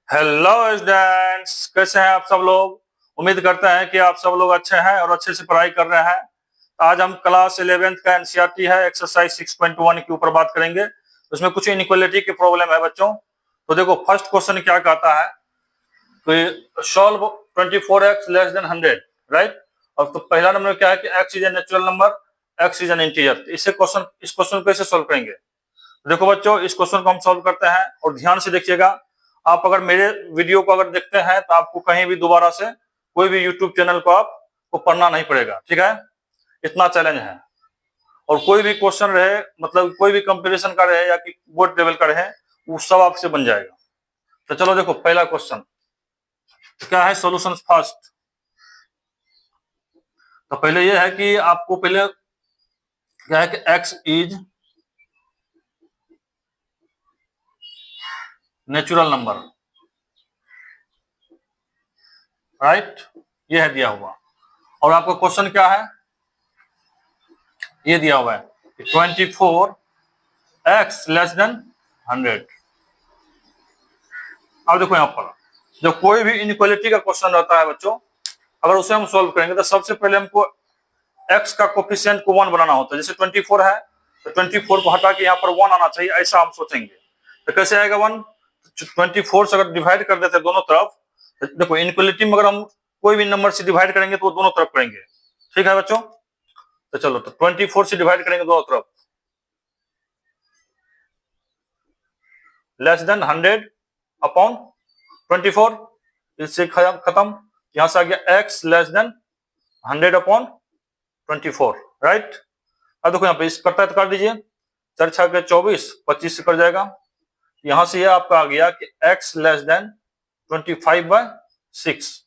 Hello students, कैसे हैं आप सब लोग। उम्मीद करते हैं कि आप सब लोग अच्छे हैं और अच्छे से पढ़ाई कर रहे हैं। आज हम क्लास 11th का एनसीईआरटी है एक्सरसाइज 6.1 के ऊपर बात करेंगे। उसमें कुछ इनइक्वालिटी की प्रॉब्लम है बच्चों। तो देखो फर्स्ट क्वेश्चन क्या कहता है, तो solve 24x less than 100, right. और तो पहला नंबर क्या है कि x is a natural number, x is an integer. इस क्वेश्चन को कैसे सॉल्व करेंगे। देखो बच्चों, इस क्वेश्चन को हम सॉल्व करते हैं और ध्यान से देखिएगा। आप अगर मेरे वीडियो को अगर देखते हैं तो आपको कहीं भी दोबारा से कोई भी यूट्यूब चैनल को आपको पढ़ना नहीं पड़ेगा, ठीक है। इतना चैलेंज है। और कोई भी क्वेश्चन रहे, मतलब कोई भी कंपटीशन का रहे या कि बोर्ड लेवल का रहे, वो सब आपसे बन जाएगा। तो चलो देखो पहला क्वेश्चन क्या है, सॉल्यूशन फर्स्ट। तो पहले ये है कि आपको पहले क्या है कि x is natural number, right. ये है दिया हुआ। और आपका क्वेश्चन क्या है, ये दिया हुआ है 24x लेस देन 100। अब देखो यहाँ पर जब कोई भी इनइक्वालिटी का क्वेश्चन रहता है बच्चों, अगर उसे हम सॉल्व करेंगे तो सबसे पहले हमको x का कोफिशिएंट को 1 बनाना होता है। जैसे 24 है तो 24 को हटा के यहाँ पर 1 आना चाहिए, ऐसा हम सोचेंगे। तो कैसे आएगा 1, 24 से अगर डिवाइड कर देते हैं दोनों तरफ, तो देखो इनइक्वालिटी में अगर हम कोई भी नंबर से डिवाइड करेंगे तो वो दोनों तरफ करेंगे, ठीक है बच्चों। तो चलो, तो 24 से डिवाइड करेंगे दोनों तरफ, लेस देन 100 अपॉन 24, इससे खत्म। यहां से आ गया x less than 100 upon 24, right. अब देखो यहाँ पे इस करता है तो कर दीजिए, 4 छः के 24, 25 से कट जाएगा। यहां से ये आपका आ गया कि x लेस देन 25/6,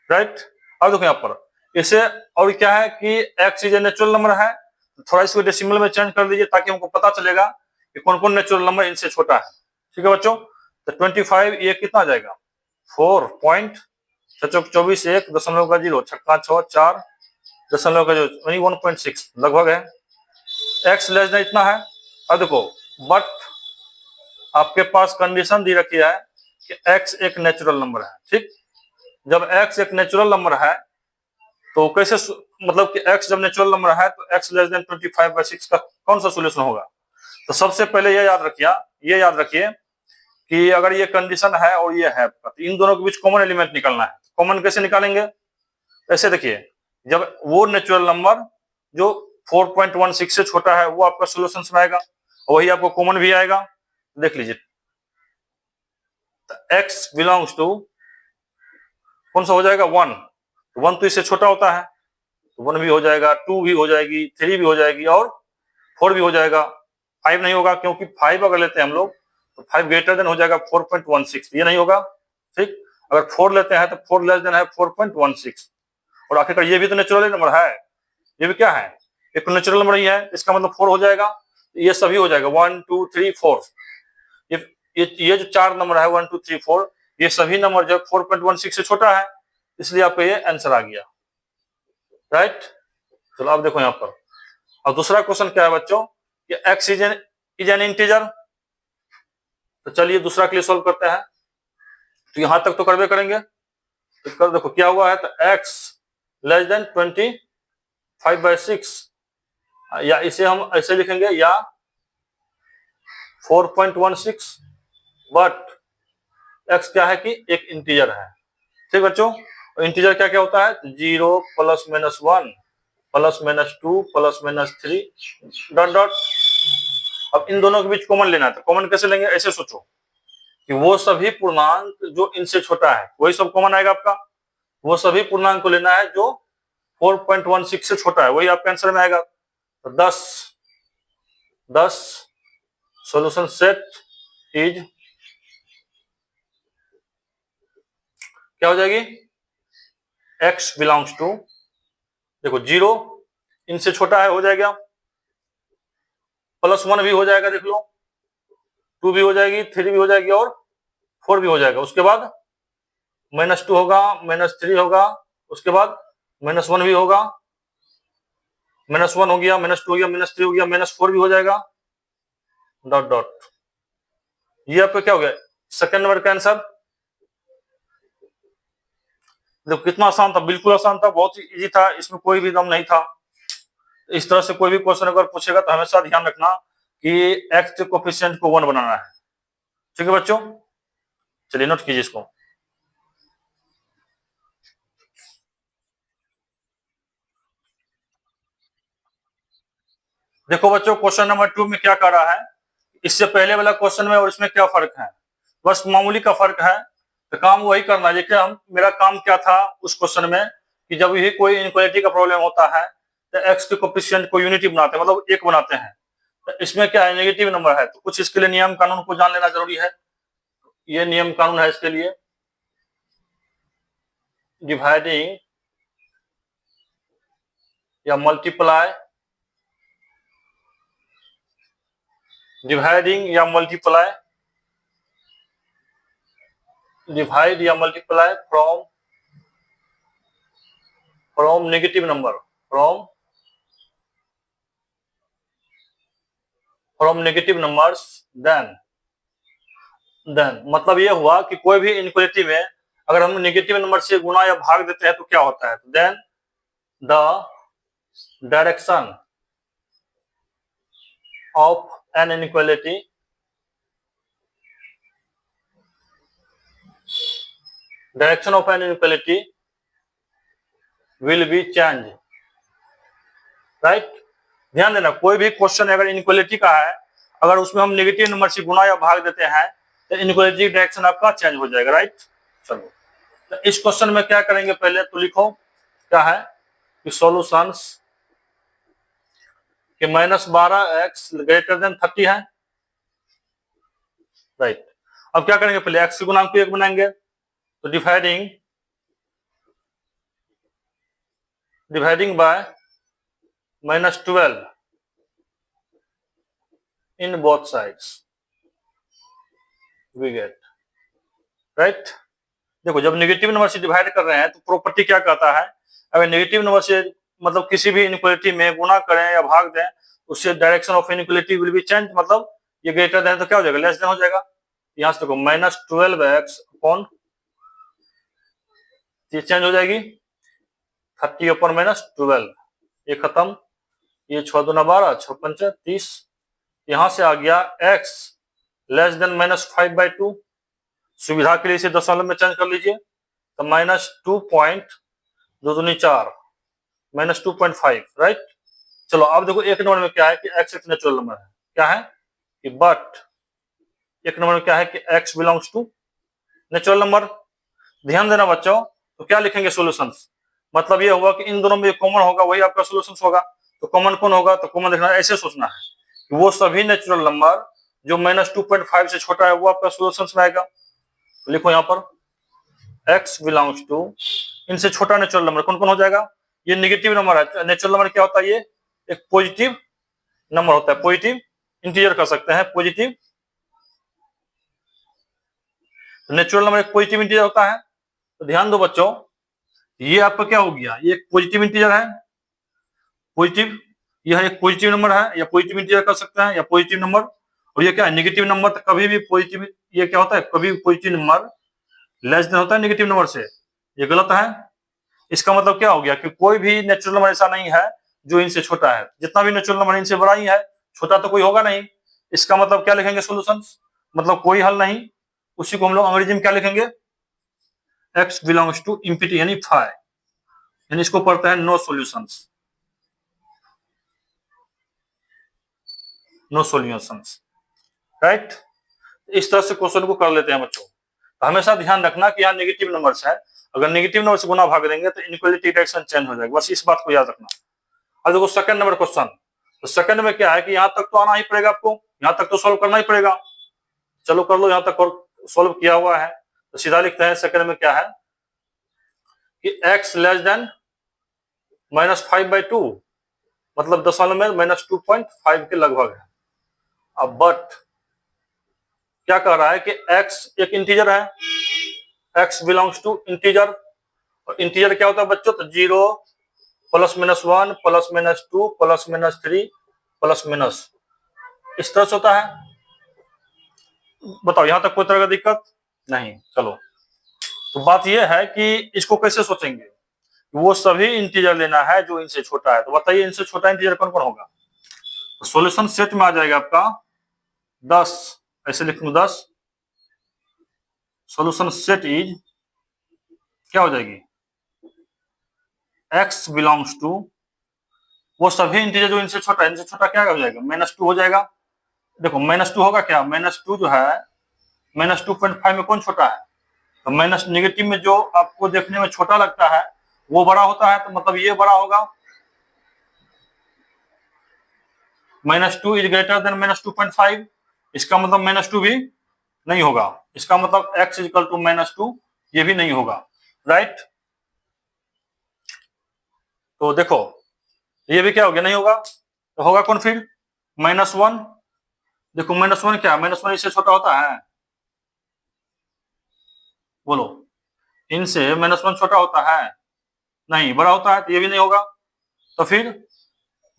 राइट। अब देखो यहाँ पर इसे, और क्या है कि x is a natural number है, थोड़ा इसको डेसिमल में चेंज कर दीजिए ताकि हमको पता चलेगा कि कौन कौन नेचुरल नंबर इनसे छोटा है, ठीक है बच्चों। तो 25 ये कितना आ जाएगा, 4.24, 1.0, छक्का 6, 4.0, 1.6 लगभग है। x लेस देन इतना है। अब देखो, बट आपके पास कंडीशन दी रखी है कि x एक नेचुरल नंबर है, ठीक। जब x एक नेचुरल नंबर है तो कैसे, मतलब कि x जब नेचुरल नंबर है तो x लेस देन 25/6 का कौन सा सोल्यूशन होगा। तो सबसे पहले ये याद रखिए कि अगर ये कंडीशन है और ये है तो इन दोनों के बीच कॉमन एलिमेंट निकालना है। कॉमन कैसे निकालेंगे, ऐसे देखिए, जब वो नेचुरल नंबर जो 4.16 से छोटा है वो आपका सोल्यूशन में आएगा, वही आपको कॉमन भी आएगा। देख लीजिए, x बिलोंग्स टू कौन सा हो जाएगा, 1। 1 तो इससे छोटा होता है तो 1 भी हो जाएगा, 2 भी हो जाएगी, 3 भी हो जाएगी और 4 भी हो जाएगा। 5 नहीं होगा क्योंकि 5 अगर लेते हैं हम लोग तो 5 ग्रेटर देन हो जाएगा 4.16, ये नहीं होगा, ठीक। अगर 4 लेते हैं तो 4 लेस देन है 4.16। और आखिरकार ये भी तो नेचुरल नंबर है, ये भी क्या है, एक नेचुरल नंबर ही है, इसका मतलब 4 हो जाएगा। ये सभी हो जाएगा 1 2 3 4। ये जो 4 नंबर है 1 2 3 4, ये सभी नंबर जो 4.16 से छोटा है, इसलिए आपका ये आंसर आ गया, राइट। चलो अब देखो यहाँ पर, और दूसरा क्वेश्चन क्या है बच्चों कि x इज एन इंटीजर। तो चलिए दूसरा के लिए सॉल्व करते हैं। तो यहां तक तो करवे करेंगे, तो कर देखो क्या हुआ है, तो x लेस देन 25/6, या इसे हम ऐसे लिखेंगे या 4.16, बट x क्या है कि एक इंटीजर है, ठीक बच्चों। इंटीजर क्या क्या होता है, 0 plus minus 1 plus minus 2 plus minus 3 dot dot. अब इन दोनों के बीच कॉमन लेना है, तो कॉमन कैसे लेंगे, ऐसे सोचो कि वो सभी पूर्णांक जो इनसे छोटा है वही सब कॉमन आएगा आपका। वो सभी पूर्णांक को लेना है जो 4.16 से छोटा है, वही आपके आंसर में आएगा। तो 10 सॉल्यूशन सेट इज क्या हो जाएगी, x बिलोंग्स टू, देखो 0 इनसे छोटा है हो जाएगा, +1 भी हो जाएगा, देख लो 2 भी हो जाएगी, 3 भी हो जाएगी और 4 भी हो जाएगा। उसके बाद -2 होगा, -3 होगा, उसके बाद -1 भी होगा, -1 हो गया, -2 हो गया, -3 हो गया, -4 भी हो जाएगा, डॉट डॉट। ये आपका क्या हो गया, सेकंड नंबर का आंसर। देखो कितना आसान था, बिल्कुल आसान था, बहुत ही इजी था, इसमें कोई भी दम नहीं था। इस तरह से कोई भी क्वेश्चन अगर पूछेगा तो हमेशा ध्यान रखना कि एक्स के कोफिशिएंट को 1 बनाना है। ठीक है बच्चों, चलिए नोट कीजिए इसको। देखो बच्चों, क्वेश्चन नंबर 2 में क्या कर रहा है, इससे पहले वाला क्वेश्चन में और इसमें क्या फर्क है, बस मामूली का फर्क है। तो काम वही करना है। देखिए हम, मेरा काम क्या था उस क्वेश्चन में कि जब भी कोई इनक्वालिटी का प्रॉब्लम होता है तो एक्स के कोफिशिएंट को यूनिटी बनाते हैं, मतलब एक बनाते हैं। तो इसमें क्या है, नेगेटिव नंबर है, तो कुछ इसके लिए नियम कानून को जान लेना जरूरी है। ये नियम कानून है इसके लिए, डिवाइडिंग या मल्टीप्लाई, डिवाइडिंग या मल्टीप्लाई, डिवाइड या multiply from negative number, from negative numbers, then मतलब ये हुआ कि कोई भी इनक्वालिटी में अगर हम नेगेटिव नंबर से गुणा या भाग देते हैं तो क्या होता है, then the direction of an inequality will be change. Right, ध्यान देना, कोई भी क्वेश्चन अगर इनक्वालिटी का है, अगर उसमें हम नेगेटिव नंबर से गुणा या भाग देते हैं तो इनक्वालिटी डायरेक्शन आपका चेंज हो जाएगा। राइट, चलो तो इस क्वेश्चन में क्या करेंगे, पहले तो लिखो क्या है कि सॉल्यूशंस कि -12x ग्रेटर देन 30 है। राइट, अब क्या करेंगे, पहले x के गुणांक को 1 बनाएंगे, तो dividing by -12 in both sides we get. Right, देखो जब नेगेटिव नंबर से डिवाइड कर रहे हैं तो प्रॉपर्टी क्या कहता है, अगर नेगेटिव नंबर से मतलब किसी भी इनक्वालिटी में गुणा करें या भाग दें, उससे direction of inequality will be change, मतलब ये ग्रेटर देन तो क्या हो जाएगा, लेस देन हो जाएगा। यहां से देखो -12x अपॉन, ये चेंज हो जाएगी 30 अपॉन -12, ये खत्म, ये 6 दूना 12, 6 पंचा 30, यहां से आ गया x लेस देन -5/2, सुविधा के लिए इसे दशमलव में चेंज कर लीजिए, तो -2.2×4 -2.5। राइट, चलो अब देखो एक नंबर में क्या है कि x एक नेचुरल नंबर है, क्या है कि बट एक नंबर में क्या है कि x belongs to natural number. ध्यान देना बच्चों, तो क्या लिखेंगे सॉल्यूशंस, मतलब ये होगा कि इन दोनों में कॉमन होगा वही आपका सॉल्यूशंस होगा। तो कॉमन कौन होगा, तो कॉमन देखना ऐसे सोचना है कि वो सभी नेचुरल नंबर जो -2.5 से छोटा है वो आपका सॉल्यूशंस में आएगा। तो लिखो यहाँ पर x बिलोंग्स टू, इनसे छोटा नेचुरल नंबर कौन कौन हो जाएगा, ये नेगेटिव नंबर है। नेचुरल नंबर क्या होता है, ये एक पॉजिटिव नंबर होता है, पॉजिटिव इंटीजर कर सकते हैं, पॉजिटिव नेचुरल नंबर एक पॉजिटिव इंटीजर होता है। तो ध्यान दो बच्चों, ये आपका क्या हो गया, ये एक पॉजिटिव इंटीजर है, पॉजिटिव, यह एक पॉजिटिव नंबर है या पॉजिटिव इंटीजर कर सकते हैं या पॉजिटिव नंबर, और ये क्या है नेगेटिव नंबर, तो कभी भी पॉजिटिव, ये क्या होता है कभी भी पॉजिटिव नंबर लेस देन होता है नेगेटिव नंबर से, ये गलत है। इसका मतलब क्या हो गया कि कोई भी नेचुरल नंबर ऐसा नहीं है जो इनसे छोटा है, जितना भी नेचुरल नंबर इनसे बड़ा ही है, छोटा तो कोई होगा नहीं। इसका मतलब क्या लिखेंगे सॉल्यूशंस, मतलब कोई हल नहीं, उसी को हम लोग अंग्रेजी में क्या लिखेंगे, x बिलोंग्स टू इंफिनिटी यानी फाइ, यानी इसको पढ़ते हैं no solutions, no solutions. Right, इस तरह से क्वेश्चन को कर लेते हैं बच्चों। तो हमेशा ध्यान रखना कि यहाँ नेगेटिव नंबर्स है, अगर नेगेटिव नंबर से गुना भाग देंगे तो इनक्वालिटी डायरेक्शन चेंज हो जाएगा, बस इस बात को याद रखना। अब देखो सेकंड नंबर क्वेश्चन, तो सेकंड में क्या है कि यहाँ तक तो आना ही पड़ेगा आपको, यहाँ तक तो सॉल्व करना ही पड़ेगा। चलो कर लो, यहाँ तक और सॉल्व किया हुआ है, तो सीधा लिखते हैं सेकंड में क्या है कि x लेस देन -5/2, मतलब दशमलव में -2.5 के लगभग है। अब बट क्या कह रहा है कि x एक इंटीजर है, x बिलोंग्स टू इंटीजर, और इंटीजर क्या होता है बच्चों, तो 0 +-1 +-2 +-3 प्लस इस तरह से होता है। बताओ यहां तक कोई तरह का दिक्कत नहीं, चलो तो बात यह है कि इसको कैसे सोचेंगे, वो सभी इंटीजर लेना है जो इनसे छोटा है। तो बताइए इनसे छोटा इंटीजर कौन कौन होगा। तो सॉल्यूशन सेट में आ जाएगा आपका 10, ऐसे लिखूंगा 10। सॉल्यूशन सेट इज क्या हो जाएगी, x बिलोंग्स टू वो सभी इंटीजर जो इनसे छोटा है। इनसे छोटा क्या हो जाएगा, -2 हो जाएगा। देखो -2 होगा क्या, -2 जो है -2.5 में कौन छोटा है, तो माइनस नेगेटिव में जो आपको देखने में छोटा लगता है वो बड़ा होता है, तो मतलब ये बड़ा होगा। -2 इज ग्रेटर देन -2.5, इसका मतलब -2 भी नहीं होगा। इसका मतलब x इक्वल टू -2 ये भी नहीं होगा, राइट। तो देखो ये भी क्या हो गया, नहीं होगा। तो होगा कौन फिर, -1। देखो -1 क्या, -1 इससे छोटा होता है, बोलो इनसे -1 छोटा होता है, नहीं बड़ा होता है, तो ये भी नहीं होगा। तो फिर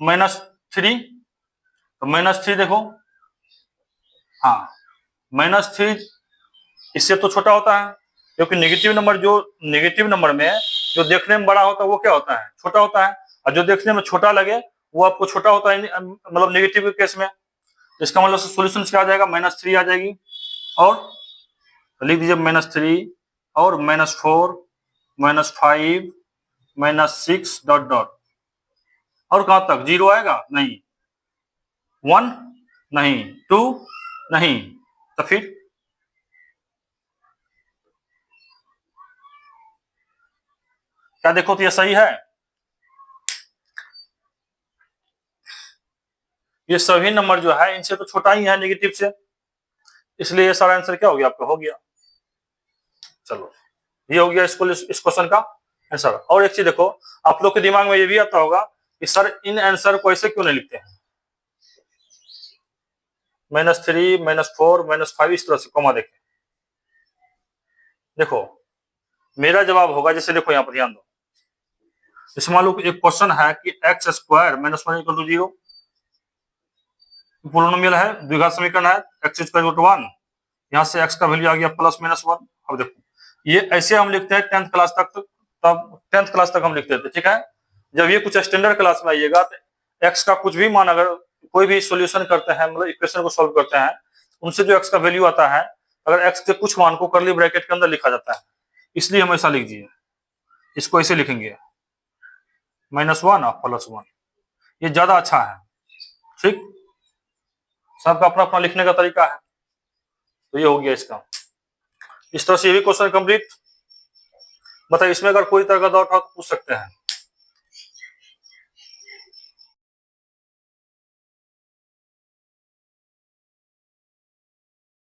-3, तो -3 देखो, हाँ -3 इससे तो छोटा होता है, क्योंकि नेगेटिव नंबर में जो देखने में बड़ा होता है वो क्या होता है, छोटा होता है। और जो देखने में छोटा लगे वो आपको छोटा होता है, मतलब नेगेटिव के केस में। इसका मतलब सोल्यूशन क्या आ जाएगा, -3 आ जाएगी। और लिख दीजिए -3 और -4 -5 -6 डॉट डॉट। और कहां तक 0 आएगा, नहीं 1 नहीं 2 नहीं, तो फिर क्या देखो तो ये सही है, ये सभी नंबर जो है इनसे तो छोटा ही है नेगेटिव से, इसलिए ये सारा आंसर क्या हो गया आपका, हो गया। चलो ये हो गया इस क्वेश्चन का आंसर। और एक चीज देखो, आप लोग के दिमाग में ये भी आता होगा कि सर इन आंसर को ऐसे क्यों नहीं लिखते हैं, -3 -4 -5 इस तरह से कॉमा देखें। देखो मेरा जवाब होगा, जैसे देखो यहाँ पर ध्यान दो, जैसे मान लो एक क्वेश्चन है कि x² -1 = 0, पोलिनोमियल है, द्विघात समीकरण है, x = 1, यहाँ से x का वैल्यू आ गया +-1। अब देखो ये ऐसे हम लिखते हैं 10th क्लास तक, तब 10th क्लास तक हम लिखते थे, ठीक है। जब ये कुछ स्टैंडर्ड क्लास में आइएगा तो x का कुछ भी मान, अगर कोई भी सॉल्यूशन करते हैं, मतलब इक्वेशन को सॉल्व करते हैं, उनसे जो x का वैल्यू आता है, अगर x के कुछ मान को कर्ली ब्रैकेट के अंदर लिखा जाता है, इसलिए हम ऐसा लिख दिए, इसको ऐसे लिखेंगे -1 और +1, ये ज्यादा अच्छा है, ठीक। सबका अपना अपना लिखने का तरीका है। तो ये हो गया इसका, इस तरह से ये भी क्वेश्चन कंप्लीट। बताइए इसमें अगर कोई तरह का डाउट हो तो पूछ सकते हैं।